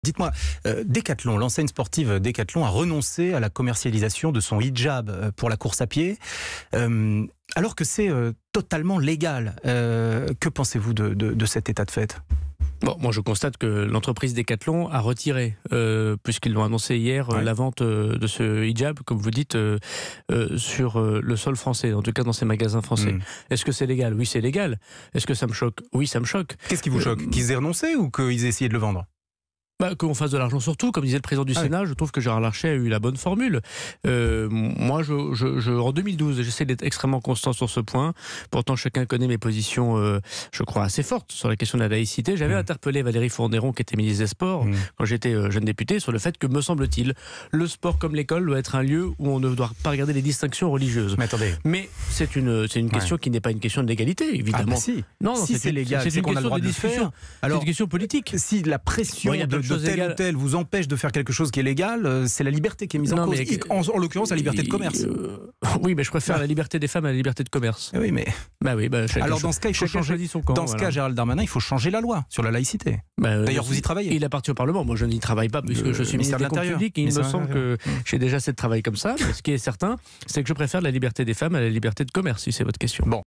Dites-moi, Decathlon, l'enseigne sportive Decathlon a renoncé à la commercialisation de son hijab pour la course à pied, alors que c'est totalement légal. Que pensez-vous de cet état de fait ? Bon, moi je constate que l'entreprise Decathlon a retiré, puisqu'ils l'ont annoncé hier, la vente de ce hijab, comme vous dites, sur le sol français, en tout cas dans ces magasins français. Est-ce que c'est légal ? Oui, c'est légal. Est-ce que ça me choque ? Oui, ça me choque. Qu'est-ce qui vous choque ? Qu'ils aient renoncé ou qu'ils aient essayé de le vendre ? Qu'on fasse de l'argent surtout, comme disait le président du Sénat, je trouve que Gérard Larcher a eu la bonne formule. Moi, en 2012, j'essaie d'être extrêmement constant sur ce point. Pourtant, chacun connaît mes positions, je crois, assez fortes sur la question de la laïcité. J'avais interpellé Valérie Fourneron, qui était ministre des Sports, quand j'étais jeune député, sur le fait que, me semble-t-il, le sport comme l'école doit être un lieu où on ne doit pas regarder les distinctions religieuses. Mais attendez. Mais c'est une question qui n'est pas une question de légalité, évidemment. Ah bah si. Non, si c'est légal, c'est une qu'on a le question droit de de le discussion. faire. Alors, c'est une question politique. Si la pression de tel ou tel vous empêche de faire quelque chose qui est légal, c'est la liberté qui est mise en cause. En l'occurrence, la liberté de commerce. Oui, mais je préfère la liberté des femmes à la liberté de commerce. Oui, mais... Alors dans ce cas, il faut changer. Dans ce cas, Gérald Darmanin, il faut changer la loi sur la laïcité. D'ailleurs, vous y travaillez. Il appartient au Parlement. Moi, je n'y travaille pas puisque je suis ministre des Comptes publics. Il me semble que j'ai déjà assez de travail comme ça. Mais ce qui est certain, c'est que je préfère la liberté des femmes à la liberté de commerce, si c'est votre question. Bon.